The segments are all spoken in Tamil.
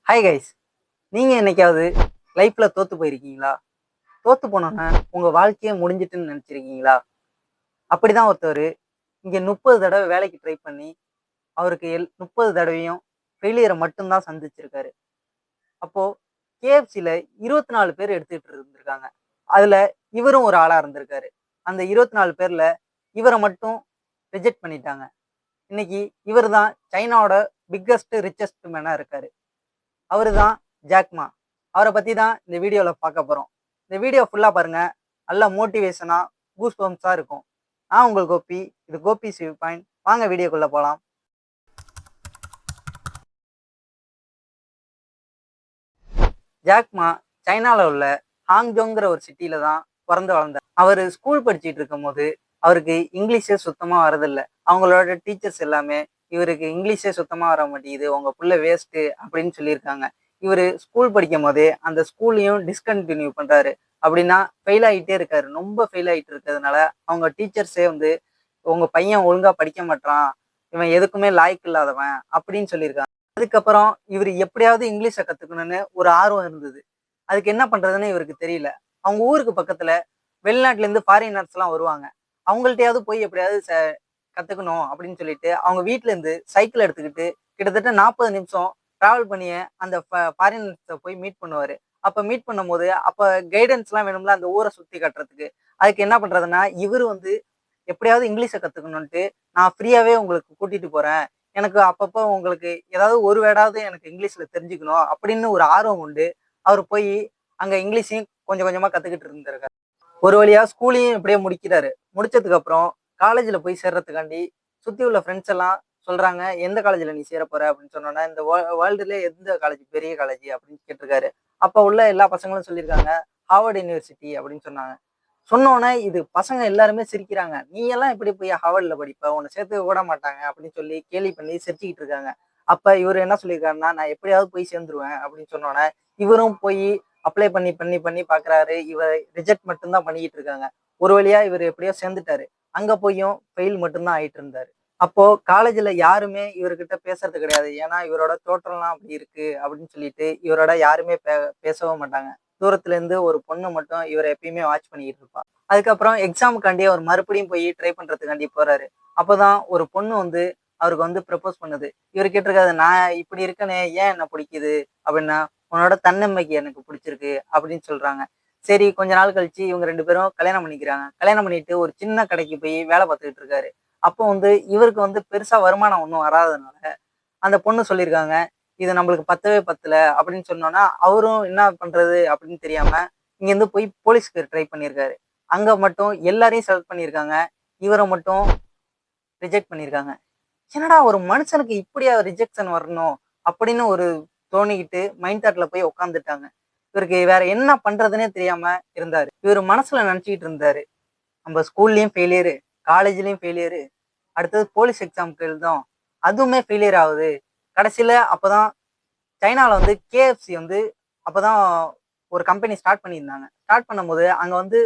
Hi guys. நீங்க என்னைக்காவது லைஃப்ல தோத்து போயிருக்கீங்களா? தோத்து போனோன்னா உங்க வாழ்க்கையே முடிஞ்சிட்டுன்னு நினைச்சிருக்கீங்களா? அப்படிதான் ஒருத்தர் இங்க 30 தடவை வேலைக்கு ட்ரை பண்ணி அவருக்கு 30 தடவையும் ஃபெயிலியரை மட்டும்தான் சந்திச்சிருக்காரு. அப்போ கேஎஃப்சில 24 பேர் எடுத்துட்டு இருந்திருக்காங்க. அதுல இவரும் ஒரு ஆளா இருந்திருக்காரு. அந்த 24 பேர்ல இவரை மட்டும் ரிஜெக்ட் பண்ணிட்டாங்க. இன்னைக்கு இவர் தான் சைனாவோட பிக்கஸ்ட் ரிச்சஸ்ட் மேனா இருக்காரு. அவரு தான் ஜாக்மா. அவரை பத்தி தான் இந்த வீடியோல பார்க்க போறோம். இந்த வீடியோ ஃபுல்லா பாருங்க. நல்ல மோட்டிவேஷனா, கூஸ் பம்ப்ஸா இருக்கும். நான் உங்கள் கோபி. இது கோபிஸ் வியூ பாயிண்ட். வாங்க வீடியோக்குள்ள போலாம். ஜாக்மா சைனால உள்ள ஹாங்ஜோங்கிற ஒரு சிட்டில தான் பிறந்து வளர்ந்தார். அவரு ஸ்கூல் படிச்சுட்டு இருக்கும்போது அவருக்கு இங்கிலீஷே சுத்தமா வரதில்ல. அவங்களோட டீச்சர்ஸ் எல்லாமே இவருக்கு இங்கிலீஷே சுத்தமா வர மாட்டேங்குது, உங்க புள்ள வேஸ்ட்டு அப்படின்னு சொல்லியிருக்காங்க. இவரு ஸ்கூல் படிக்கும் போதே அந்த ஸ்கூல்லையும் டிஸ்கண்டினியூ பண்றாரு. அப்படின்னா ஃபெயில் ஆகிட்டே இருக்காரு. ரொம்ப ஃபெயில் ஆகிட்டு இருக்கிறதுனால அவங்க டீச்சர்ஸே வந்து உங்க பையன் ஒழுங்கா படிக்க மாட்டான், இவன் எதுக்குமே லாய்க்கு இல்லாதவன் அப்படின்னு சொல்லியிருக்காங்க. அதுக்கப்புறம் இவர் எப்படியாவது இங்கிலீஷை கத்துக்கணும்னு ஒரு ஆர்வம் இருந்தது. அதுக்கு என்ன பண்றதுன்னு இவருக்கு தெரியல. அவங்க ஊருக்கு பக்கத்துல வெளிநாட்டுல இருந்து ஃபாரினர்ஸ் எல்லாம் வருவாங்க. அவங்கள்ட்டயாவது போய் எப்படியாவது கத்துக்கணும் அப்படின்னு சொல்லிட்டு அவங்க வீட்டுல இருந்து சைக்கிள் எடுத்துக்கிட்டு கிட்டத்தட்ட 40 நிமிஷம் டிராவல் பண்ணிய அந்த ஃபாரினர்ஸை போய் மீட் பண்ணுவாரு. அப்ப மீட் பண்ணும்போது அப்ப கைடன்ஸ் எல்லாம் வேணும்ல அந்த ஊரை சுத்தி காட்டுறதுக்கு. அதுக்கு என்ன பண்றதுன்னா இவரு வந்து எப்படியாவது இங்கிலீஷை கத்துக்கணும்ட்டு நான் ஃப்ரீயாவே உங்களுக்கு கூட்டிட்டு போறேன். எனக்கு அப்பப்போ உங்களுக்கு ஏதாவது ஒரு வேர்டாவது எனக்கு இங்கிலீஷ்ல தெரிஞ்சுக்கணும் அப்படின்னு ஒரு ஆர்வம் உண்டு. அவர் போய் அங்க இங்கிலீஷையும் கொஞ்சம் கொஞ்சமா கத்துக்கிட்டு இருந்திருக்காரு. ஒரு வழியா ஸ்கூலையும் இப்படியே முடிக்கிறாரு. முடிச்சதுக்கு அப்புறம் காலேஜ்ல போய் சேர்றதுக்காண்டி சுத்தி உள்ள ஃப்ரெண்ட்ஸ் எல்லாம் சொல்றாங்க, எந்த காலேஜ்ல நீ சேர போற அப்படின்னு சொன்னோன்னா, இந்த வேர்ல்டுல எந்த காலேஜ் பெரிய காலேஜ் அப்படின்னு கேட்டிருக்காரு. அப்ப உள்ள எல்லா பசங்களும் சொல்லியிருக்காங்க, ஹார்வர்ட் யூனிவர்சிட்டி அப்படின்னு சொன்னாங்க. சொன்னோன்னே இது பசங்க எல்லாருமே சிரிக்கிறாங்க. நீ எல்லாம் எப்படி போய் ஹார்வர்ட்ல படிப்ப? உன்னை சேர்த்து விட மாட்டாங்க அப்படின்னு சொல்லி கேலி பண்ணி சிரிச்சுக்கிட்டு இருக்காங்க. அப்ப இவர் என்ன சொல்லியிருக்காருன்னா, நான் எப்படியாவது போய் சேர்ந்துருவேன் அப்படின்னு சொன்னோன்னே, இவரும் போய் அப்ளை பண்ணி பண்ணி பண்ணி பார்க்குறாரு. இவர் ரிஜெக்ட் மட்டும்தான் பண்ணிக்கிட்டு இருக்காங்க. ஒரு வழியா இவர் எப்படியோ சேர்ந்துட்டாரு. அங்க போயும் ஃபெயில் மட்டும்தான் ஆயிட்டு இருந்தாரு. அப்போ காலேஜ்ல யாருமே இவர்கிட்ட பேசுறது கிடையாது. ஏன்னா இவரோட தோற்றம்லாம் அப்படி இருக்கு அப்படின்னு சொல்லிட்டு இவரோட யாருமே பேசவும் மாட்டாங்க. தூரத்துல இருந்து ஒரு பொண்ணு மட்டும் இவரை எப்பயுமே வாட்ச் பண்ணிக்கிட்டு இருப்பா. அதுக்கப்புறம் எக்ஸாமுக்காண்டி அவர் மறுபடியும் போய் ட்ரை பண்றதுக்காண்டி போறாரு. அப்பதான் ஒரு பொண்ணு வந்து அவருக்கு வந்து ப்ரப்போஸ் பண்ணுது. இவர் கேட்டிருக்காரு, நான் இப்படி இருக்கனே ஏன் என்ன பிடிக்குது அப்படின்னா, உன்னோட தன்னம்பிக்கை எனக்கு பிடிச்சிருக்கு அப்படின்னு சொல்றாங்க. சரி, கொஞ்ச நாள் கழிச்சு இவங்க 2 பேரும் கல்யாணம் பண்ணிக்கிறாங்க. கல்யாணம் பண்ணிட்டு ஒரு சின்ன கடைக்கு போய் வேலை பார்த்துக்கிட்டு இருக்காரு. அப்போ வந்து இவருக்கு வந்து பெருசா வருமானம் ஒன்றும் வராதனால அந்த பொண்ணு சொல்லியிருக்காங்க, இது நம்மளுக்கு பத்தவே பத்தல அப்படின்னு சொன்னோன்னா, அவரும் என்ன பண்றது அப்படின்னு தெரியாம இங்கேருந்து போய் போலீஸ்க்கு ட்ரை பண்ணியிருக்காரு. அங்க மட்டும் எல்லாரையும் செலக்ட் பண்ணியிருக்காங்க. இவரை மட்டும் ரிஜெக்ட் பண்ணியிருக்காங்க. என்னடா ஒரு மனுஷனுக்கு இப்படியா ரிஜெக்ஷன் வரணும் அப்படின்னு ஒரு தோணிக்கிட்டு மைண்ட் தாட்ல போய் உட்காந்துட்டாங்க. இவருக்கு வேற என்ன பண்றதுன்னே தெரியாம இருந்தாரு. இவர் மனசுல நினைச்சுக்கிட்டு இருந்தாரு, நம்ம ஸ்கூல்லயும் ஃபெயிலியரு, காலேஜ்லயும் ஃபெயிலியரு, அடுத்தது போலீஸ் எக்ஸாமுக்கு எழுதோம், அதுவுமே ஃபெயிலியர் ஆகுது. கடைசியில அப்பதான் சைனால வந்து கேஎஃப்சி வந்து அப்பதான் ஒரு கம்பெனி ஸ்டார்ட் பண்ணியிருந்தாங்க. ஸ்டார்ட் பண்ணும்போது அங்க வந்து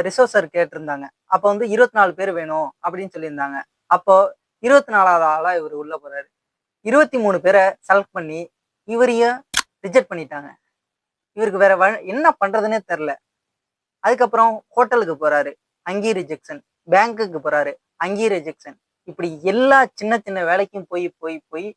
ரிசோர்ஸர் கேட்டிருந்தாங்க. அப்போ வந்து 24 பேர் வேணும் அப்படின்னு சொல்லியிருந்தாங்க. அப்போ 24வது ஆளா இவர் உள்ள போறாரு. 23 பேரை செலக்ட் பண்ணி இவரையும் ரிஜெக்ட் பண்ணிட்டாங்க. இவருக்கு வேற என்ன பண்றதுன்னே தெரில. அதுக்கப்புறம் ஹோட்டலுக்கு போறாரு, அங்கேயும் ரிஜெக்ஷன். பேங்க்குக்கு போறாரு, அங்கேயும் ரிஜெக்ஷன். இப்படி எல்லா சின்ன சின்ன வேலைக்கும் போய் போய் போய்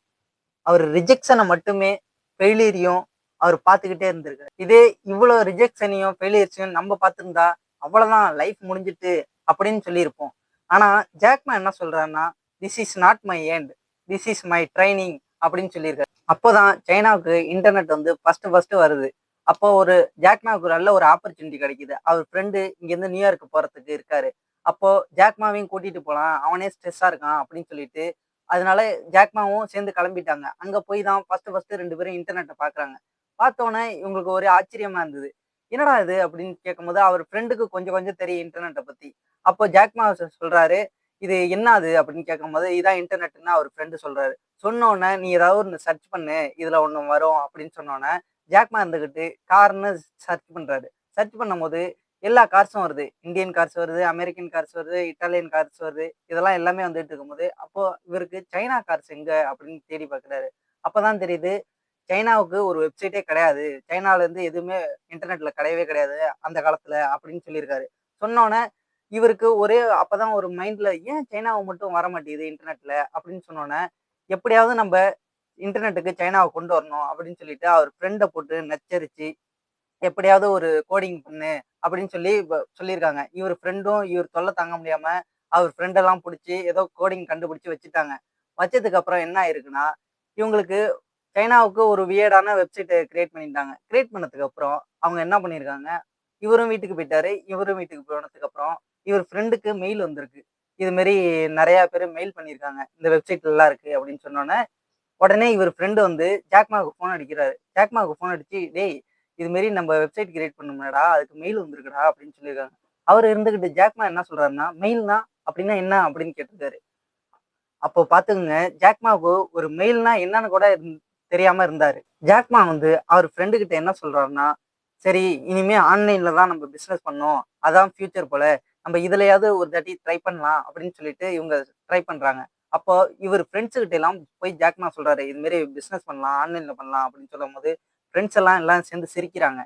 அவர் ரிஜெக்ஷனை மட்டுமே ஃபெயிலியரையும் அவர் பார்த்துக்கிட்டே இருந்திருக்காரு. இதே இவ்வளோ ரிஜெக்ஷனையும் ஃபெயிலியர்ஸையும் நம்ம பார்த்துருந்தா அவ்வளோதான், லைஃப் முடிஞ்சிட்டு அப்படின்னு சொல்லியிருப்போம். ஆனா ஜாக்மா என்ன சொல்றாருன்னா, this is not my end, this is my training அப்படின்னு சொல்லியிருக்காரு. அப்போதான் சைனாவுக்கு இன்டர்நெட் வந்து ஃபர்ஸ்ட் வருது. அப்போ ஒரு ஜாக்மாவுக்கு நல்ல ஒரு ஆப்பர்ச்சுனிட்டி கிடைக்குது. அவர் ஃப்ரெண்டு இங்கேருந்து நியூயார்க் போறதுக்கு இருக்காரு. அப்போ ஜாக்மாவையும் கூட்டிட்டு போலாம், அவனே ஸ்ட்ரெஸ்ஸா இருக்கான் அப்படின்னு சொல்லிட்டு அதனால ஜாக்மாவும் சேர்ந்து கிளம்பிட்டாங்க. அங்க போய் தான் ஃபர்ஸ்ட் 2 பேரும் இன்டர்நெட்ட பார்க்குறாங்க. பார்த்தோன்னே இவங்களுக்கு ஒரே ஆச்சரியமா இருந்தது. என்னடா இது அப்படின்னு கேட்கும்போது, அவர் ஃப்ரெண்டுக்கு கொஞ்சம் கொஞ்சம் தெரியும் இன்டர்நெட்ட பத்தி. அப்போ ஜாக்மா சொல்றாரு, இது என்னாது அப்படின்னு கேட்கும்போது, இதான் இன்டர்நெட்ன்னு அவர் ஃப்ரெண்டு சொல்றாரு. சொன்னோனே, நீ ஏதாவது ஒண்ணு சர்ச் பண்ணு, இதுல ஒண்ணு வரும் அப்படின்னு சொன்னோனே, ஜாக்மா இருந்துகிட்டு கார்ன்னு சர்ச் பண்றாரு. சர்ச் பண்ணும்போது எல்லா கார்ஸும் வருது. இந்தியன் கார்ஸ் வருது, அமெரிக்கன் கார்ஸ் வருது, இட்டாலியன் கார்ஸ் வருது. இதெல்லாம் எல்லாமே வந்துட்டு இருக்கும்போது, அப்போ இவருக்கு சைனா கார்ஸ் எங்க அப்படின்னு தேடி பார்க்குறாரு. அப்பதான் தெரியுது, சைனாவுக்கு ஒரு வெப்சைட்டே கிடையாது. சைனால இருந்து எதுவுமே இன்டர்நெட்ல கிடையவே கிடையாது அந்த காலத்துல அப்படின்னு சொல்லியிருக்காரு. சொன்னோனே இவருக்கு ஒரே அப்பதான் ஒரு மைண்ட்ல ஏன் சைனாவ மட்டும் வர மாட்டேங்குது இன்டர்நெட்ல அப்படின்னு சொன்னோனே, எப்படியாவது நம்ப இன்டர்நெட்டுக்கு சைனாவ கொண்டு வரணும் அப்படின்னு சொல்லிட்டு அவர் ஃப்ரெண்ட போட்டு நச்சரிச்சு, எப்படியாவது ஒரு கோடிங் பண்ணு அப்படின்னு சொல்லி சொல்லியிருக்காங்க. இவர் ஃப்ரெண்டும் இவர் தொல்ல தாங்க முடியாம, அவர் ஃப்ரெண்டெல்லாம் புடிச்சு ஏதோ கோடிங் கண்டுபிடிச்சு வச்சுட்டாங்க. வச்சதுக்கு அப்புறம் என்ன ஆயிருக்குன்னா, இவங்களுக்கு சைனாவுக்கு ஒரு வியர்டான வெப்சைட்ட கிரியேட் பண்ணிட்டாங்க. கிரியேட் பண்ணதுக்கு அப்புறம் அவங்க என்ன பண்ணியிருக்காங்க, இவரும் வீட்டுக்கு போயிட்டாரு. இவரும் வீட்டுக்கு போனதுக்கு அப்புறம், இவர் ஃப்ரெண்டுக்கு மெயில் வந்திருக்கு. இது மாரி நெறைய பேரு மெயில் பண்ணியிருக்காங்க. இந்த வெப்சைட் நல்லா இருக்கு அப்படின்னு சொன்னோனே, உடனே இவர் ஃப்ரெண்ட் வந்து ஜாக்மாவுக்கு ஃபோன் அடிக்கிறாரு. ஜாக்மாவுக்கு ஃபோன் அடிச்சு, "டேய் இது மாரி நம்ம வெப்சைட் கிரியேட் பண்ணோம்லடா, அதுக்கு மெயில் வந்திருக்குடா" அப்படின்னு சொல்லியிருக்காங்க. அவரு இருந்துகிட்டு ஜாக்மா என்ன சொல்றாருன்னா, "மெயில்னா அப்படின்னா என்ன?" அப்படின்னு கேட்டிருக்காரு. அப்போ பாத்துக்கங்க, ஜாக்மாவுக்கு ஒரு மெயில்னா என்னன்னு கூட தெரியாம இருந்தாரு. ஜாக்மா வந்து அவர் ஃப்ரெண்டு கிட்ட என்ன சொல்றாருன்னா, "சரி இனிமே ஆன்லைன்ல தான் நம்ம பிசினஸ் பண்ணணும். அதான் ஃபியூச்சர் போல. நம்ம இதுலயாவது ஒரு தாட்டி ட்ரை பண்ணலாம்." அப்படின்னு சொல்லிட்டு இவங்க ட்ரை பண்றாங்க. அப்போ இவர் ஃப்ரெண்ட்ஸ் கிட்ட எல்லாம் போய் ஜாக்மா சொல்றாரு, "இது மாரி பிசினஸ் பண்ணலாம், ஆன்லைன்ல பண்ணலாம்." அப்படின்னு சொல்லும்போது, ஃப்ரெண்ட்ஸ் எல்லாம் சேர்ந்து சிரிக்கிறாங்க.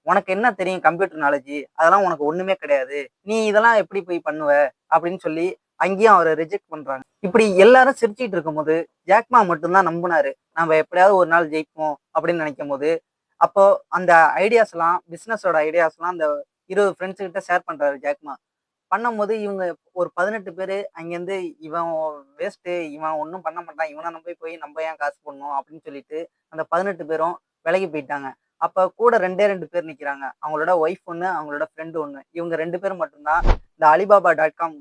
"உனக்கு என்ன தெரியும் கம்ப்யூட்டர் நாலேட்ஜ்? அதெல்லாம் உனக்கு ஒண்ணுமே கிடையாது. நீ இதெல்லாம் எப்படி போய் பண்ணுவ?" அப்படின்னு சொல்லி அங்கேயும் அவர ரிஜெக்ட் பண்றாங்க. இப்படி எல்லாரும் சிரிச்சுட்டு இருக்கும்போது, ஜாக்மா மட்டும் தான் நம்புனாரு. நம்ம எப்படியாவது ஒரு நாள் ஜெயிப்போம் அப்படின்னு நினைக்கும்போது, அப்போ அந்த ஐடியாஸ்லாம் பிசினஸோட ஐடியாஸ்லாம் அந்த 20 ஃப்ரெண்ட்ஸ் கிட்ட ஷேர் பண்றாரு ஜாக்மா. பண்ணும்போது இவங்க ஒரு 18 பேரு அங்கேருந்து இவன் வேஸ்ட்டு, இவன் ஒண்ணும் பண்ண மாட்டான். இவன நம்பி போய் நம்ம ஏன் காசு போடணும் அப்படின்னு சொல்லிட்டு, அந்த 18 பேரும் விலகி போயிட்டாங்க. அப்ப கூட 2 பேர் நிக்கிறாங்க. அவங்களோட ஒய்ஃப் ஒண்ணு, அவங்களோட ஃப்ரெண்ட் ஒண்ணு. இவங்க 2 பேரும் மட்டும் தான் இந்த Alibaba.com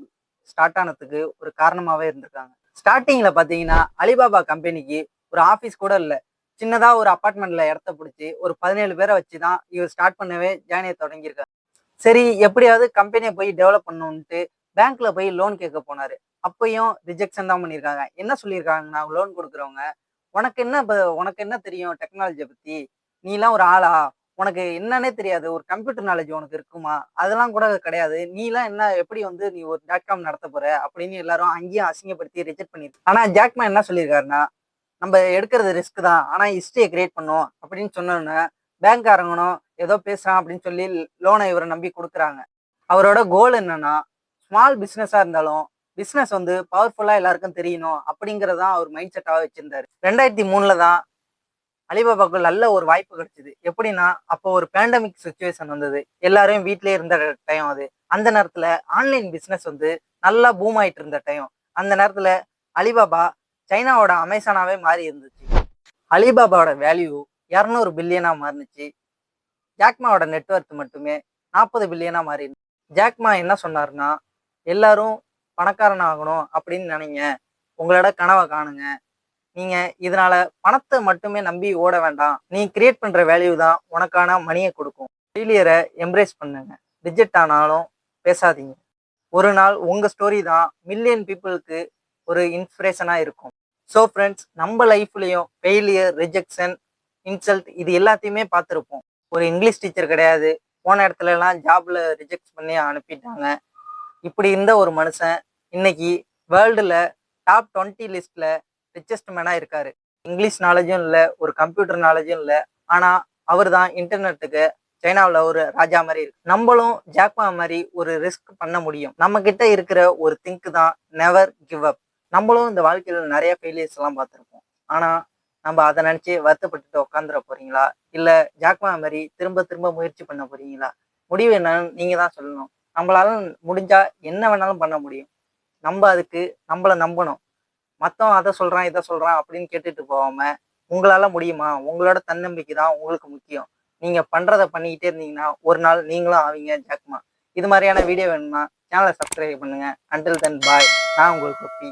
ஸ்டார்ட் ஆனதுக்கு ஒரு காரணமாவே இருந்திருக்காங்க. ஸ்டார்ட்டிங்ல பார்த்தீங்கன்னா, அலிபாபா கம்பெனிக்கு ஒரு ஆஃபீஸ் கூட இல்ல. சின்னதா ஒரு அபார்ட்மெண்ட்ல இடத்த புடிச்சு, ஒரு 17 பேர வச்சு தான் இவர் ஸ்டார்ட் பண்ணவே ஜேர்னிய தொடங்கியிருக்காரு. சரி எப்படியாவது கம்பெனிய போய் டெவலப் பண்ணணுன்ட்டு பேங்க்ல போய் லோன் கேட்க போனாரு. அப்பயும் ரிஜெக்ஷன் தான் பண்ணியிருக்காங்க. என்ன சொல்லியிருக்காங்கன்னா, லோன் குடுக்குறவங்க, உனக்கு என்ன தெரியும் டெக்னாலஜிய பத்தி? நீலாம் ஒரு ஆளா? உனக்கு என்னன்னே தெரியாது. ஒரு கம்ப்யூட்டர் நாலேட்ஜ் உனக்கு இருக்குமா? அதெல்லாம் கூட கிடையாது. நீலாம் என்ன எப்படி வந்து நீ ஒரு டாட் காம் நடத்தப் போற? அப்படின்னு எல்லாரும் அங்கேயும் அசிங்கப்படுத்தி ரிஜெக்ட் பண்ணிருக்காங்க. ஆனா ஜாக்மா என்ன சொல்லியிருக்காருன்னா, நம்ம எடுக்கிறது ரிஸ்க் தான். ஆனா ஹிஸ்டரிய கிரியேட் பண்ணோம் அப்படின்னு சொன்னோனே, பேங்க்காரங்களும் ஏதோ பேசுறான் அப்படின்னு சொல்லி லோன இவர நம்பி குடுக்குறாங்க. அவரோட கோல் என்னன்னா, ஸ்மால் பிசினஸா இருந்தாலும், பிசினஸ் வந்து பவர்ஃபுல்லா எல்லாருக்கும் தெரியணும் அப்படிங்கிறது தான் அவர் மைண்ட் செட்டாவே வச்சிருந்தாரு. 2003ல தான் அலிபாபாவுக்கு நல்ல ஒரு வாய்ப்பு கிடைச்சது. எப்படின்னா, அப்போ ஒரு பேண்டமிக் சிச்சுவேஷன் வந்தது. எல்லாரும் வீட்லயே இருந்த டைம் அது. அந்த நேரத்துல ஆன்லைன் பிசினஸ் வந்து நல்லா பூம் ஆயிட்டு இருந்த டைம். அந்த நேரத்துல அலிபாபா சைனாவோட அமேசானாவே மாறி இருந்துச்சு. அலிபாபாவோட வேல்யூ 200 பில்லியனா மாறுனுச்சு. ஜாக்மாவோட நெட்வொர்த் மட்டுமே 40 பில்லியனா மாறி இருந்துச்சு. ஜாக்மா என்ன சொன்னாருன்னா, எல்லாரும் பணக்காரன் ஆகணும் அப்படின்னு நினைங்க. உங்களோட கனவை காணுங்க. நீங்க இதனால பணத்த மட்டுமே நம்பி ஓட வேண்டாம். நீ கிரியேட் பண்ற வேல்யூ தான் உனக்கான மணிய குடுக்கும். ஃபெயிலியர எம்ப்ரேஸ் பண்ணுங்க. ரிஜெக்ட் ஆனாலும் பேசாதீங்க. ஒரு நாள் உங்க ஸ்டோரி தான் மில்லியன் பீப்புளுக்கு ஒரு இன்ஸ்பிரேஷனா இருக்கும். ஸோ ஃப்ரெண்ட்ஸ், நம்ம லைஃப்லயும் ஃபெயிலியர், ரிஜெக்ஷன், இன்சல்ட் இது எல்லாத்தையுமே பார்த்துருப்போம். ஒரு இங்கிலீஷ் டீச்சர் கிடையாது. போன இடத்துலலாம் ஜாப்ல ரிஜெக்ட் பண்ணி அனுப்பிட்டாங்க. இப்படி இருந்த ஒரு மனுஷன் இன்னைக்கு வேர்ல்டுல டாப் 20 லிஸ்ட்ல ரிச்சஸ்ட் மேனா இருக்காரு. இங்கிலீஷ் நாலேஜும் இல்ல, ஒரு கம்ப்யூட்டர் நாலேஜும் இல்ல. ஆனா அவர் தான் இன்டர்நெட்டுக்கு சைனாவுல ஒரு ராஜா மாதிரி இருக்கு. நம்மளும் ஜாக்மா மாதிரி ஒரு ரிஸ்க் பண்ண முடியும். நம்ம கிட்ட இருக்கிற ஒரு திங்க் தான் நெவர் கிவ் அப். நம்மளும் இந்த வாழ்க்கையில நிறைய ஃபெயிலியர்ஸ் எல்லாம் பார்த்துருப்போம். ஆனா நம்ம அதை நினைச்சு வருத்தப்பட்டுட்டு உட்காந்துட போறீங்களா? இல்ல ஜாக்மா மாதிரி திரும்ப திரும்ப முயற்சி பண்ண போறீங்களா? முடிவு என்னன்னு நீங்க தான் சொல்லணும். நம்மளால முடிஞ்சா என்ன வேணாலும் பண்ண முடியும். நம்ம அதுக்கு நம்மள நம்பணும். மத்தவன் அத சொல்றான், இத சொல்றான் அப்படின்னு கேட்டுட்டு போகாம, உங்களால முடியுமா? உங்களோட தன்னம்பிக்கை தான் உங்களுக்கு முக்கியம். நீங்க பண்றத பண்ணிக்கிட்டே இருந்தீங்கன்னா, ஒரு நாள் நீங்களும் ஆவீங்க ஜாக்மா. இது மாதிரியான வீடியோ வேணும்னா சேனலை சப்ஸ்கிரைப் பண்ணுங்க. அன்டில் தென் பாய். நான் உங்கள் குப்பி.